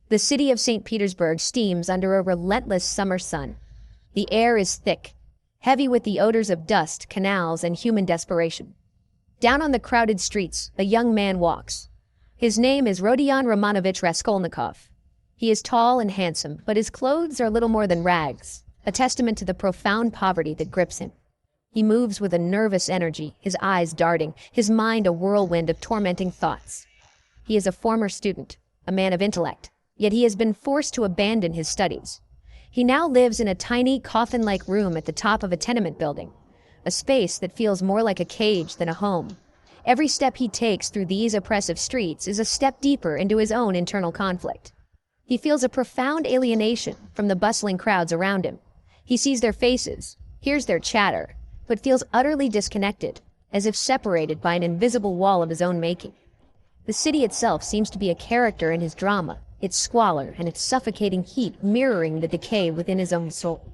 The city of St. Petersburg steams under a relentless summer sun. The air is thick, heavy with the odors of dust, canals, and human desperation. Down on the crowded streets, a young man walks. His name is Rodion Romanovich Raskolnikov. He is tall and handsome, but his clothes are little more than rags, a testament to the profound poverty that grips him. He moves with a nervous energy, his eyes darting, his mind a whirlwind of tormenting thoughts. He is a former student, a man of intellect, yet he has been forced to abandon his studies. He now lives in a tiny, coffin-like room at the top of a tenement building, a space that feels more like a cage than a home. Every step he takes through these oppressive streets is a step deeper into his own internal conflict. He feels a profound alienation from the bustling crowds around him. He sees their faces, hears their chatter, but feels utterly disconnected, as if separated by an invisible wall of his own making. The city itself seems to be a character in his drama, its squalor and its suffocating heat mirroring the decay within his own soul.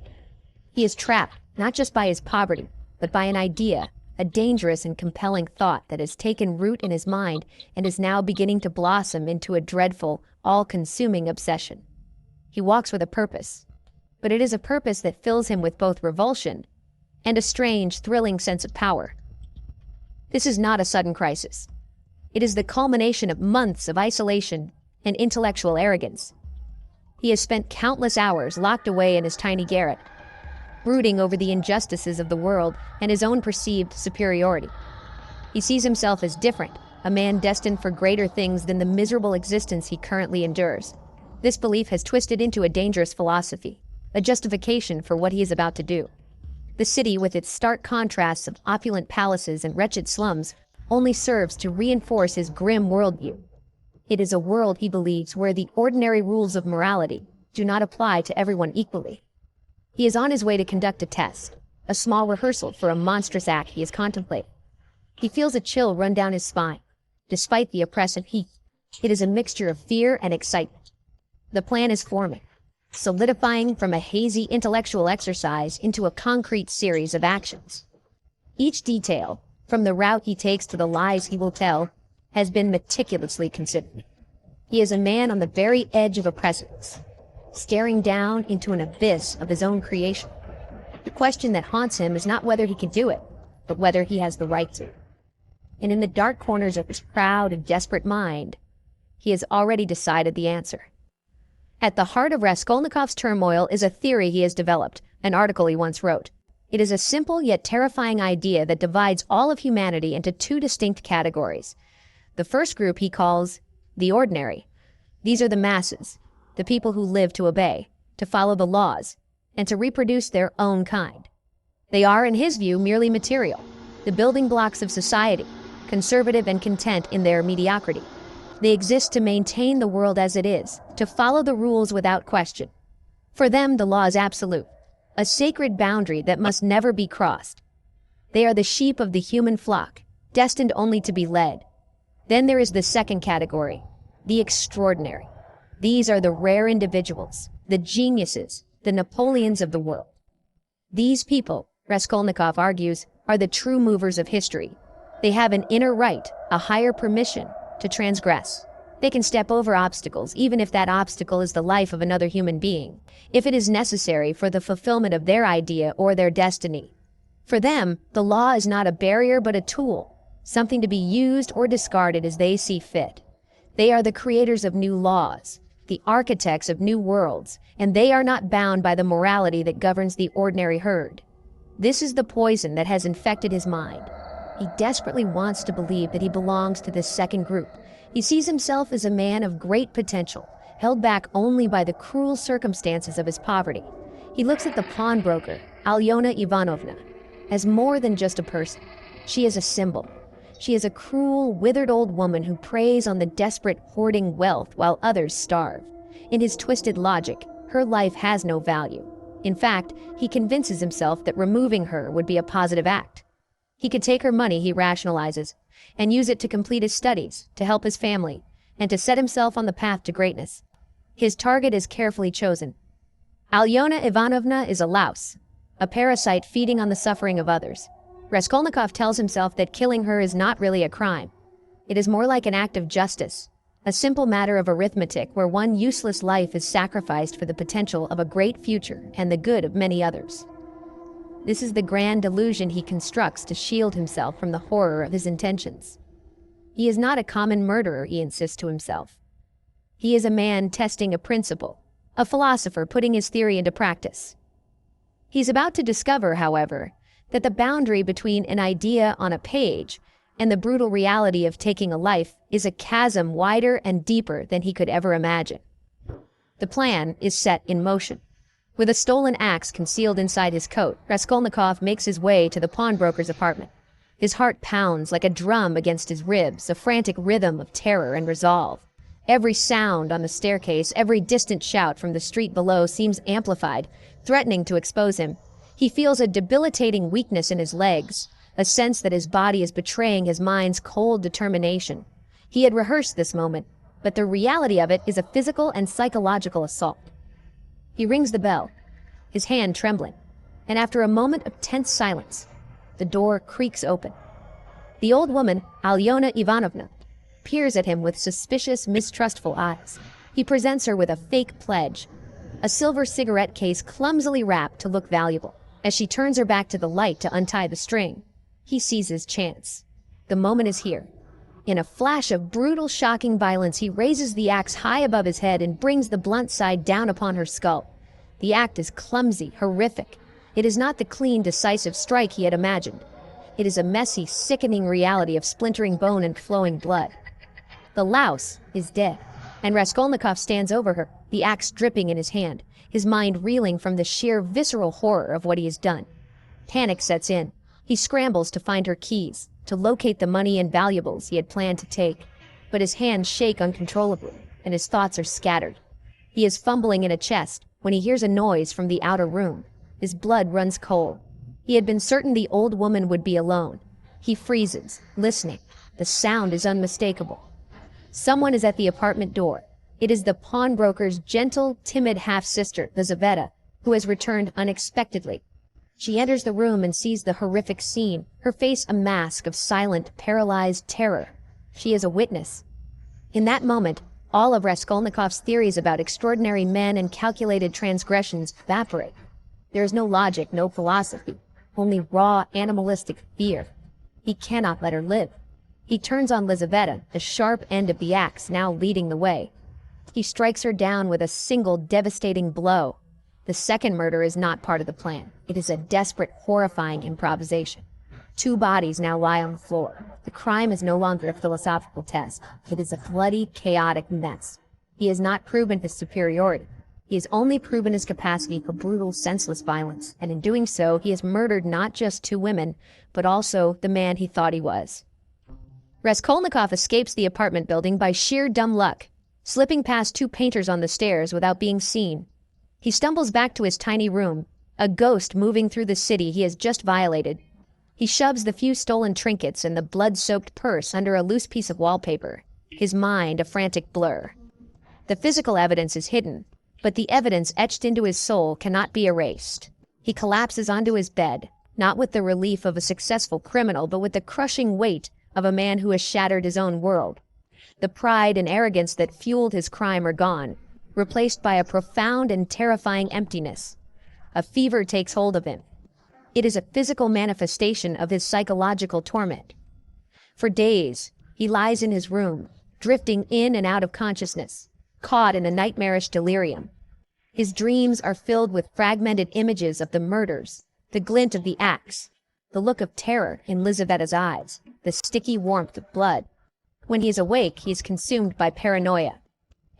He is trapped, not just by his poverty, but by an idea, a dangerous and compelling thought that has taken root in his mind and is now beginning to blossom into a dreadful, all-consuming obsession. He walks with a purpose, but it is a purpose that fills him with both revulsion and a strange, thrilling sense of power. This is not a sudden crisis. It is the culmination of months of isolation and intellectual arrogance. He has spent countless hours locked away in his tiny garret, brooding over the injustices of the world and his own perceived superiority. He sees himself as different, a man destined for greater things than the miserable existence he currently endures. This belief has twisted into a dangerous philosophy, a justification for what he is about to do. The city, with its stark contrasts of opulent palaces and wretched slums, only serves to reinforce his grim worldview. It is a world, he believes, where the ordinary rules of morality do not apply to everyone equally. He is on his way to conduct a test, a small rehearsal for a monstrous act he is contemplating. He feels a chill run down his spine. Despite the oppressive heat, it is a mixture of fear and excitement. The plan is forming, solidifying from a hazy intellectual exercise into a concrete series of actions. Each detail, from the route he takes to the lies he will tell, has been meticulously considered. He is a man on the very edge of a precipice, staring down into an abyss of his own creation. The question that haunts him is not whether he can do it, but whether he has the right to. And in the dark corners of his proud and desperate mind, he has already decided the answer. At the heart of Raskolnikov's turmoil is a theory he has developed, an article he once wrote. It is a simple yet terrifying idea that divides all of humanity into two distinct categories. The first group he calls the ordinary. These are the masses, the people who live to obey, to follow the laws, and to reproduce their own kind. They are, in his view, merely material, the building blocks of society, conservative and content in their mediocrity. They exist to maintain the world as it is, to follow the rules without question. For them, the law is absolute, a sacred boundary that must never be crossed. They are the sheep of the human flock, destined only to be led. Then there is the second category, the extraordinary. These are the rare individuals, the geniuses, the Napoleons of the world. These people, Raskolnikov argues, are the true movers of history. They have an inner right, a higher permission to transgress. They can step over obstacles, even if that obstacle is the life of another human being, if it is necessary for the fulfillment of their idea or their destiny. For them, the law is not a barrier but a tool, something to be used or discarded as they see fit. They are the creators of new laws, the architects of new worlds, and they are not bound by the morality that governs the ordinary herd. This is the poison that has infected his mind. He desperately wants to believe that he belongs to this second group. He sees himself as a man of great potential, held back only by the cruel circumstances of his poverty. He looks at the pawnbroker, Alyona Ivanovna, as more than just a person. She is a symbol. She is a cruel, withered old woman who preys on the desperate, hoarding wealth while others starve. In his twisted logic, her life has no value. In fact, he convinces himself that removing her would be a positive act. He could take her money, he rationalizes, and use it to complete his studies, to help his family, and to set himself on the path to greatness. His target is carefully chosen. Alyona Ivanovna is a louse, a parasite feeding on the suffering of others. Raskolnikov tells himself that killing her is not really a crime. It is more like an act of justice, A simple matter of arithmetic where one useless life is sacrificed for the potential of a great future and the good of many others. This is the grand delusion he constructs to shield himself from the horror of his intentions. He is not a common murderer, he insists to himself. He is a man testing a principle, a philosopher putting his theory into practice. He's about to discover, however, that the boundary between an idea on a page and the brutal reality of taking a life is a chasm wider and deeper than he could ever imagine. The plan is set in motion. With a stolen axe concealed inside his coat, Raskolnikov makes his way to the pawnbroker's apartment. His heart pounds like a drum against his ribs, a frantic rhythm of terror and resolve. Every sound on the staircase, every distant shout from the street below seems amplified, threatening to expose him. He feels a debilitating weakness in his legs, a sense that his body is betraying his mind's cold determination. He had rehearsed this moment, but the reality of it is a physical and psychological assault. He rings the bell, his hand trembling, and after a moment of tense silence, the door creaks open. The old woman, Alyona Ivanovna, peers at him with suspicious, mistrustful eyes. He presents her with a fake pledge, a silver cigarette case clumsily wrapped to look valuable. As she turns her back to the light to untie the string, he sees his chance. The moment is here. In a flash of brutal, shocking violence, he raises the axe high above his head and brings the blunt side down upon her skull. The act is clumsy, horrific. It is not the clean, decisive strike he had imagined. It is a messy, sickening reality of splintering bone and flowing blood. The louse is dead, and Raskolnikov stands over her, the axe dripping in his hand, his mind reeling from the sheer visceral horror of what he has done. Panic sets in. He scrambles to find her keys, to locate the money and valuables he had planned to take, but his hands shake uncontrollably, and his thoughts are scattered. He is fumbling in a chest when he hears a noise from the outer room. His blood runs cold. He had been certain the old woman would be alone. He freezes, listening. The sound is unmistakable. Someone is at the apartment door. It is the pawnbroker's gentle, timid half-sister, Lizaveta, who has returned unexpectedly. She enters the room and sees the horrific scene, her face a mask of silent, paralyzed terror. She is a witness. In that moment, all of Raskolnikov's theories about extraordinary men and calculated transgressions evaporate. There is no logic, no philosophy, only raw, animalistic fear. He cannot let her live. He turns on Lizaveta, the sharp end of the axe now leading the way. He strikes her down with a single devastating blow. The second murder is not part of the plan. It is a desperate, horrifying improvisation. Two bodies now lie on the floor. The crime is no longer a philosophical test. It is a bloody, chaotic mess. He has not proven his superiority. He has only proven his capacity for brutal, senseless violence, and in doing so, he has murdered not just two women, but also the man he thought he was. Raskolnikov escapes the apartment building by sheer dumb luck, slipping past two painters on the stairs without being seen. He stumbles back to his tiny room, a ghost moving through the city he has just violated. He shoves the few stolen trinkets and the blood-soaked purse under a loose piece of wallpaper, his mind a frantic blur. The physical evidence is hidden, but the evidence etched into his soul cannot be erased. He collapses onto his bed, not with the relief of a successful criminal, but with the crushing weight of a man who has shattered his own world. The pride and arrogance that fueled his crime are gone, replaced by a profound and terrifying emptiness. A fever takes hold of him. It is a physical manifestation of his psychological torment. For days, he lies in his room, drifting in and out of consciousness, caught in a nightmarish delirium. His dreams are filled with fragmented images of the murders, the glint of the axe, the look of terror in Lizaveta's eyes, the sticky warmth of blood. When he is awake, he is consumed by paranoia.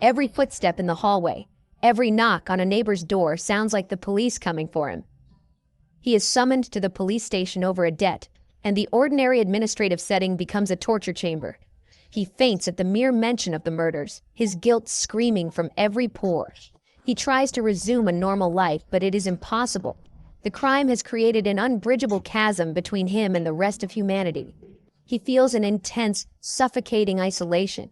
Every footstep in the hallway, every knock on a neighbor's door sounds like the police coming for him. He is summoned to the police station over a debt, and the ordinary administrative setting becomes a torture chamber. He faints at the mere mention of the murders, his guilt screaming from every pore. He tries to resume a normal life, but it is impossible. The crime has created an unbridgeable chasm between him and the rest of humanity. He feels an intense, suffocating isolation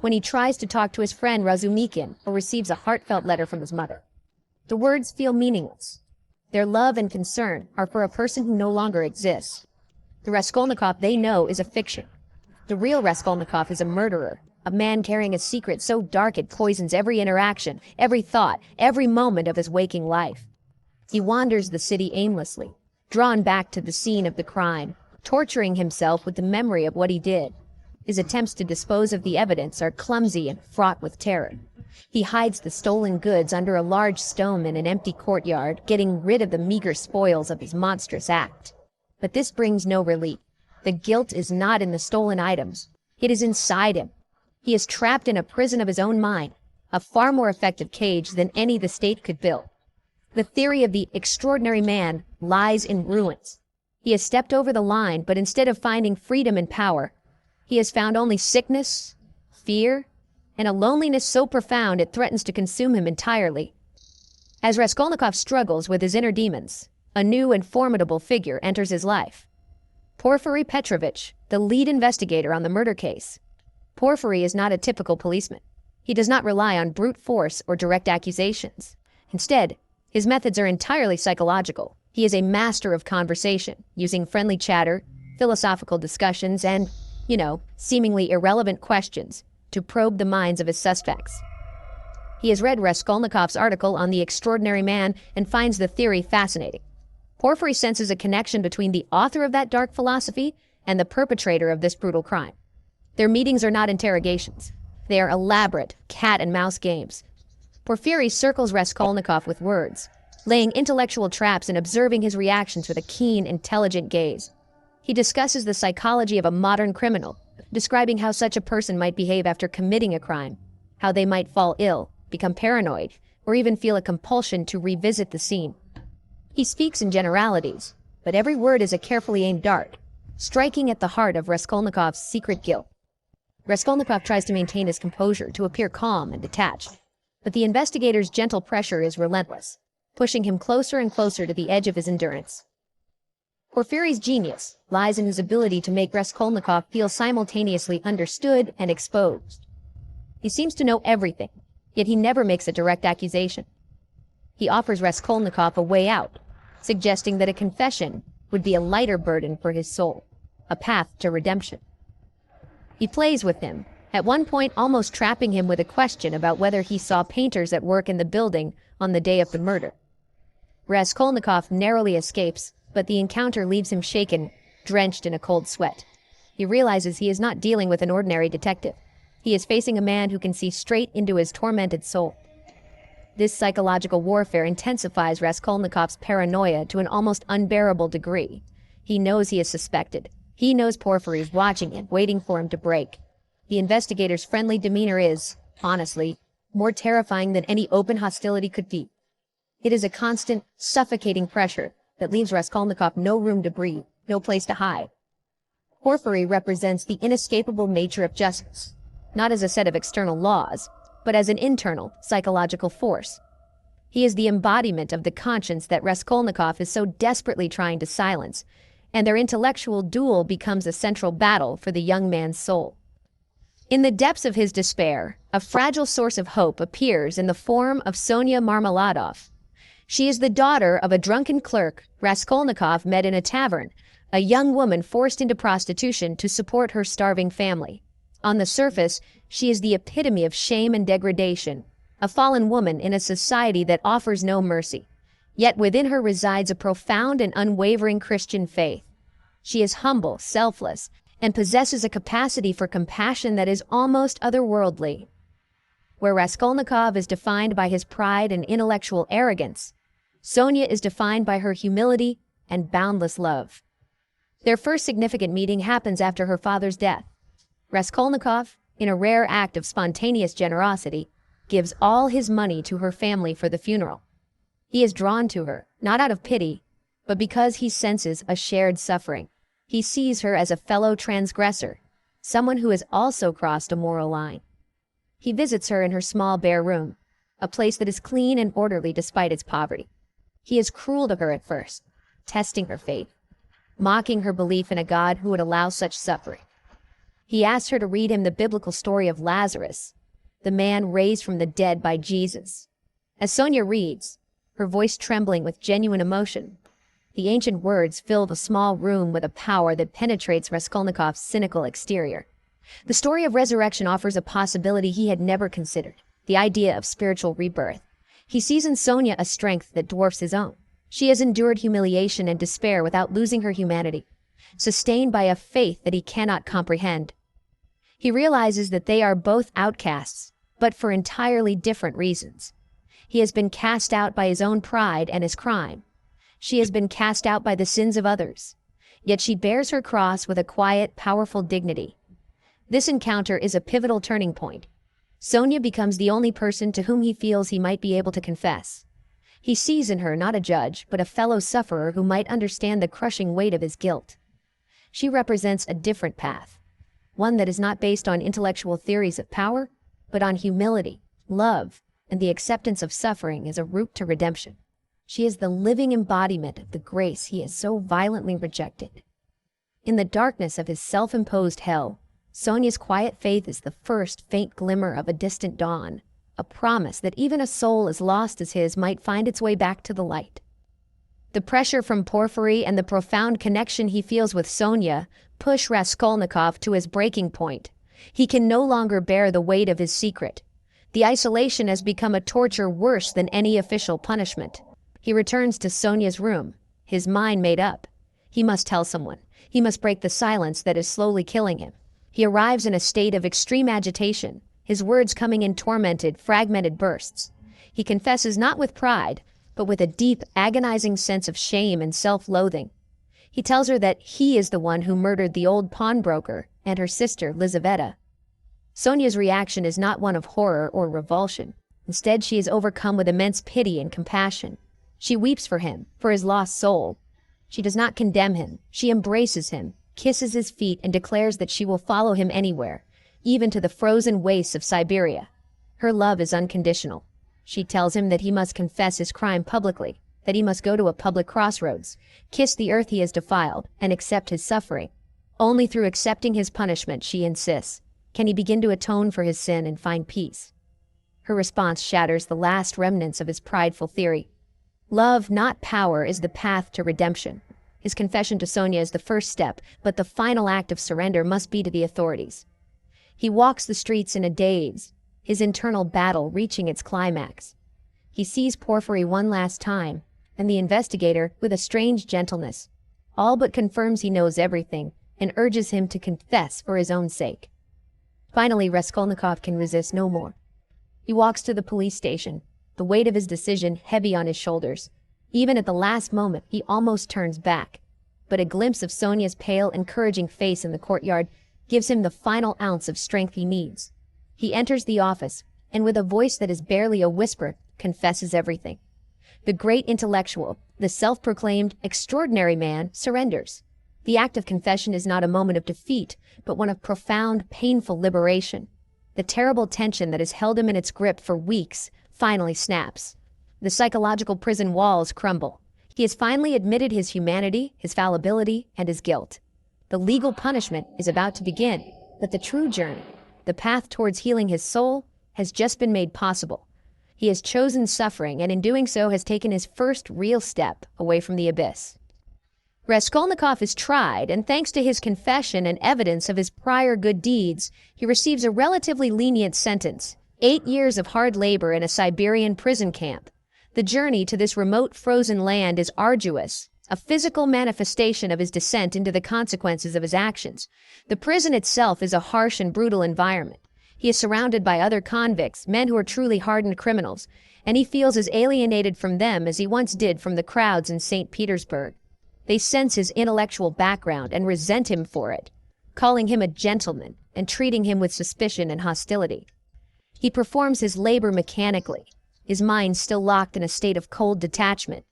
when he tries to talk to his friend Razumikin or receives a heartfelt letter from his mother. The words feel meaningless. Their love and concern are for a person who no longer exists. The Raskolnikov they know is a fiction. The real Raskolnikov is a murderer, a man carrying a secret so dark it poisons every interaction, every thought, every moment of his waking life. He wanders the city aimlessly, drawn back to the scene of the crime, torturing himself with the memory of what he did. His attempts to dispose of the evidence are clumsy and fraught with terror. He hides the stolen goods under a large stone in an empty courtyard, getting rid of the meager spoils of his monstrous act. But this brings no relief. The guilt is not in the stolen items. It is inside him. He is trapped in a prison of his own mind, a far more effective cage than any the state could build. The theory of the extraordinary man lies in ruins. He has stepped over the line, but instead of finding freedom and power, he has found only sickness, fear, and a loneliness so profound it threatens to consume him entirely. As Raskolnikov struggles with his inner demons, a new and formidable figure enters his life. Porfiry Petrovich, the lead investigator on the murder case. Porfiry is not a typical policeman. He does not rely on brute force or direct accusations. Instead, his methods are entirely psychological. He is a master of conversation, using friendly chatter, philosophical discussions, and, seemingly irrelevant questions to probe the minds of his suspects. He has read Raskolnikov's article on the extraordinary man and finds the theory fascinating. Porfiry senses a connection between the author of that dark philosophy and the perpetrator of this brutal crime. Their meetings are not interrogations. They are elaborate cat-and-mouse games. Porfiry circles Raskolnikov with words, laying intellectual traps and observing his reactions with a keen, intelligent gaze. He discusses the psychology of a modern criminal, describing how such a person might behave after committing a crime, how they might fall ill, become paranoid, or even feel a compulsion to revisit the scene. He speaks in generalities, but every word is a carefully aimed dart, striking at the heart of Raskolnikov's secret guilt. Raskolnikov tries to maintain his composure, to appear calm and detached, but the investigator's gentle pressure is relentless, pushing him closer and closer to the edge of his endurance. Porfiry's genius lies in his ability to make Raskolnikov feel simultaneously understood and exposed. He seems to know everything, yet he never makes a direct accusation. He offers Raskolnikov a way out, suggesting that a confession would be a lighter burden for his soul, a path to redemption. He plays with him, at one point almost trapping him with a question about whether he saw painters at work in the building on the day of the murder. Raskolnikov narrowly escapes, but the encounter leaves him shaken, drenched in a cold sweat. He realizes he is not dealing with an ordinary detective. He is facing a man who can see straight into his tormented soul. This psychological warfare intensifies Raskolnikov's paranoia to an almost unbearable degree. He knows he is suspected. He knows Porfiry is watching him, waiting for him to break. The investigator's friendly demeanor is, honestly, more terrifying than any open hostility could be. It is a constant, suffocating pressure that leaves Raskolnikov no room to breathe, no place to hide. Porfiry represents the inescapable nature of justice, not as a set of external laws, but as an internal, psychological force. He is the embodiment of the conscience that Raskolnikov is so desperately trying to silence, and their intellectual duel becomes a central battle for the young man's soul. In the depths of his despair, a fragile source of hope appears in the form of Sonia Marmeladov. She is the daughter of a drunken clerk Raskolnikov met in a tavern, a young woman forced into prostitution to support her starving family. On the surface, she is the epitome of shame and degradation, a fallen woman in a society that offers no mercy. Yet within her resides a profound and unwavering Christian faith. She is humble, selfless, and possesses a capacity for compassion that is almost otherworldly. Where Raskolnikov is defined by his pride and intellectual arrogance, Sonia is defined by her humility and boundless love. Their first significant meeting happens after her father's death. Raskolnikov, in a rare act of spontaneous generosity, gives all his money to her family for the funeral. He is drawn to her, not out of pity, but because he senses a shared suffering. He sees her as a fellow transgressor, someone who has also crossed a moral line. He visits her in her small bare room, a place that is clean and orderly despite its poverty. He is cruel to her at first, testing her faith, mocking her belief in a God who would allow such suffering. He asks her to read him the biblical story of Lazarus, the man raised from the dead by Jesus. As Sonia reads, her voice trembling with genuine emotion, the ancient words fill the small room with a power that penetrates Raskolnikov's cynical exterior. The story of resurrection offers a possibility he had never considered, the idea of spiritual rebirth. He sees in Sonia a strength that dwarfs his own. She has endured humiliation and despair without losing her humanity, sustained by a faith that he cannot comprehend. He realizes that they are both outcasts, but for entirely different reasons. He has been cast out by his own pride and his crime. She has been cast out by the sins of others. Yet she bears her cross with a quiet, powerful dignity. This encounter is a pivotal turning point. Sonia becomes the only person to whom he feels he might be able to confess. He sees in her not a judge, but a fellow sufferer who might understand the crushing weight of his guilt. She represents a different path, one that is not based on intellectual theories of power, but on humility, love, and the acceptance of suffering as a route to redemption. She is the living embodiment of the grace he has so violently rejected. In the darkness of his self-imposed hell, Sonia's quiet faith is the first faint glimmer of a distant dawn, a promise that even a soul as lost as his might find its way back to the light. The pressure from Porfiry and the profound connection he feels with Sonia push Raskolnikov to his breaking point. He can no longer bear the weight of his secret. The isolation has become a torture worse than any official punishment. He returns to Sonia's room, his mind made up. He must tell someone. He must break the silence that is slowly killing him. He arrives in a state of extreme agitation, his words coming in tormented, fragmented bursts. He confesses not with pride, but with a deep, agonizing sense of shame and self-loathing. He tells her that he is the one who murdered the old pawnbroker and her sister, Lizaveta. Sonia's reaction is not one of horror or revulsion. Instead, she is overcome with immense pity and compassion. She weeps for him, for his lost soul. She does not condemn him. She embraces him, kisses his feet, and declares that she will follow him anywhere, even to the frozen wastes of Siberia. Her love is unconditional. She tells him that he must confess his crime publicly, that he must go to a public crossroads, kiss the earth he has defiled, and accept his suffering. Only through accepting his punishment, she insists, can he begin to atone for his sin and find peace. Her response shatters the last remnants of his prideful theory. Love, not power, is the path to redemption. His confession to Sonia is the first step, but the final act of surrender must be to the authorities. He walks the streets in a daze, his internal battle reaching its climax. He sees Porfiry one last time, and the investigator, with a strange gentleness, all but confirms he knows everything and urges him to confess for his own sake. Finally, Raskolnikov can resist no more. He walks to the police station, the weight of his decision heavy on his shoulders. Even at the last moment, he almost turns back, but a glimpse of Sonia's pale, encouraging face in the courtyard gives him the final ounce of strength he needs. He enters the office, and with a voice that is barely a whisper, confesses everything. The great intellectual, the self-proclaimed extraordinary man, surrenders. The act of confession is not a moment of defeat, but one of profound, painful liberation. The terrible tension that has held him in its grip for weeks finally snaps. The psychological prison walls crumble. He has finally admitted his humanity, his fallibility, and his guilt. The legal punishment is about to begin, but the true journey, the path towards healing his soul, has just been made possible. He has chosen suffering, and in doing so has taken his first real step away from the abyss. Raskolnikov is tried, and thanks to his confession and evidence of his prior good deeds, he receives a relatively lenient sentence: 8 years of hard labor in a Siberian prison camp. The journey to this remote frozen land is arduous, a physical manifestation of his descent into the consequences of his actions. The prison itself is a harsh and brutal environment. He is surrounded by other convicts, men who are truly hardened criminals, and he feels as alienated from them as he once did from the crowds in St. Petersburg. They sense his intellectual background and resent him for it, calling him a gentleman and treating him with suspicion and hostility. He performs his labor mechanically, his mind still locked in a state of cold detachment.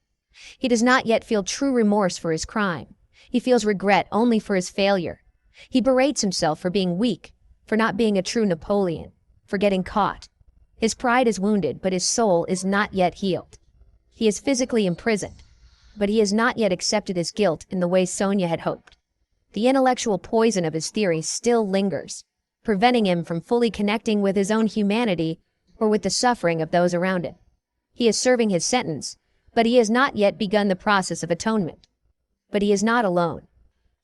He does not yet feel true remorse for his crime. He feels regret only for his failure. He berates himself for being weak, for not being a true Napoleon, for getting caught. His pride is wounded, but his soul is not yet healed. He is physically imprisoned, but he has not yet accepted his guilt in the way Sonia had hoped. The intellectual poison of his theory still lingers, preventing him from fully connecting with his own humanity or with the suffering of those around him. He is serving his sentence, but he has not yet begun the process of atonement. But he is not alone.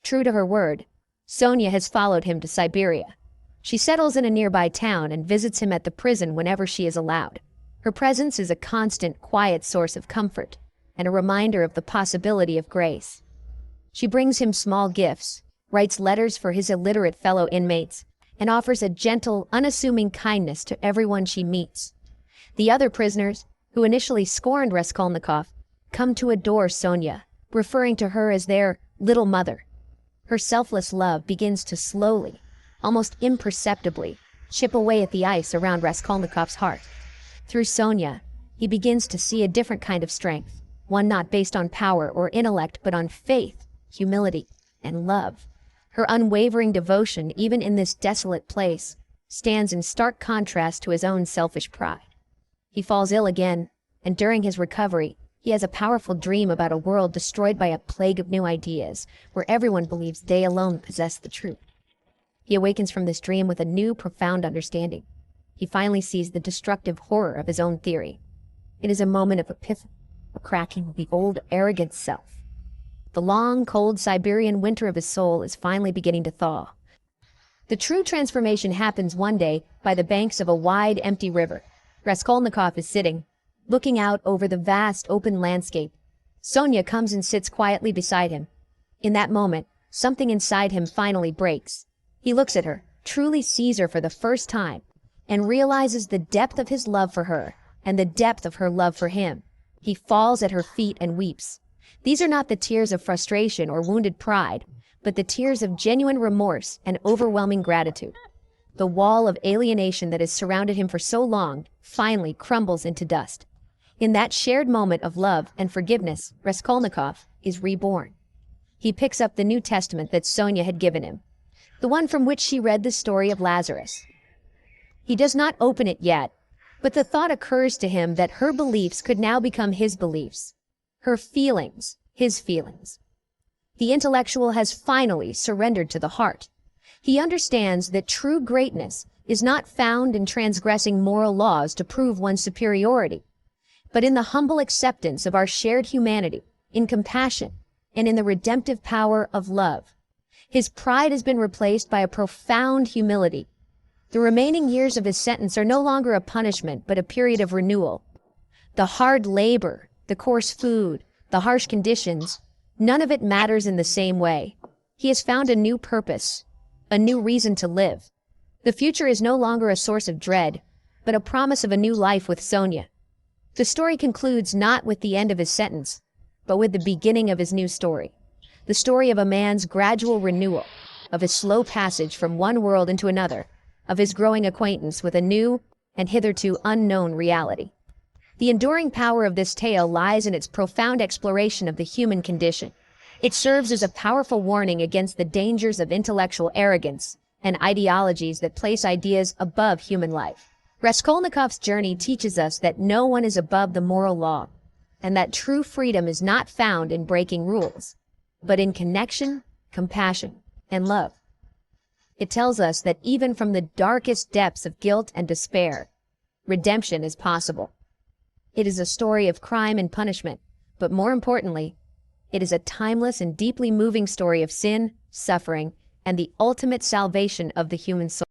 True to her word, Sonia has followed him to Siberia. She settles in a nearby town and visits him at the prison whenever she is allowed. Her presence is a constant, quiet source of comfort and a reminder of the possibility of grace. She brings him small gifts, writes letters for his illiterate fellow inmates, and offers a gentle, unassuming kindness to everyone she meets. The other prisoners, who initially scorned Raskolnikov, come to adore Sonia, referring to her as their little mother. Her selfless love begins to slowly, almost imperceptibly, chip away at the ice around Raskolnikov's heart. Through Sonia, he begins to see a different kind of strength, one not based on power or intellect but on faith, humility, and love. Her unwavering devotion, even in this desolate place, stands in stark contrast to his own selfish pride. He falls ill again, and during his recovery, he has a powerful dream about a world destroyed by a plague of new ideas, where everyone believes they alone possess the truth. He awakens from this dream with a new, profound understanding. He finally sees the destructive horror of his own theory. It is a moment of epiphany, a cracking of the old, arrogant self. The long, cold Siberian winter of his soul is finally beginning to thaw. The true transformation happens one day by the banks of a wide, empty river. Raskolnikov is sitting, looking out over the vast, open landscape. Sonia comes and sits quietly beside him. In that moment, something inside him finally breaks. He looks at her, truly sees her for the first time, and realizes the depth of his love for her and the depth of her love for him. He falls at her feet and weeps. These are not the tears of frustration or wounded pride, but the tears of genuine remorse and overwhelming gratitude. The wall of alienation that has surrounded him for so long finally crumbles into dust. In that shared moment of love and forgiveness, Raskolnikov is reborn. He picks up the New Testament that Sonia had given him, the one from which she read the story of Lazarus. He does not open it yet, but the thought occurs to him that her beliefs could now become his beliefs. Her feelings, his feelings. The intellectual has finally surrendered to the heart. He understands that true greatness is not found in transgressing moral laws to prove one's superiority, but in the humble acceptance of our shared humanity, in compassion, and in the redemptive power of love. His pride has been replaced by a profound humility. The remaining years of his sentence are no longer a punishment, but a period of renewal. The hard labor, the coarse food, the harsh conditions, none of it matters in the same way. He has found a new purpose, a new reason to live. The future is no longer a source of dread, but a promise of a new life with Sonia. The story concludes not with the end of his sentence, but with the beginning of his new story. The story of a man's gradual renewal, of his slow passage from one world into another, of his growing acquaintance with a new and hitherto unknown reality. The enduring power of this tale lies in its profound exploration of the human condition. It serves as a powerful warning against the dangers of intellectual arrogance and ideologies that place ideas above human life. Raskolnikov's journey teaches us that no one is above the moral law, and that true freedom is not found in breaking rules, but in connection, compassion, and love. It tells us that even from the darkest depths of guilt and despair, redemption is possible. It is a story of crime and punishment, but more importantly, it is a timeless and deeply moving story of sin, suffering, and the ultimate salvation of the human soul.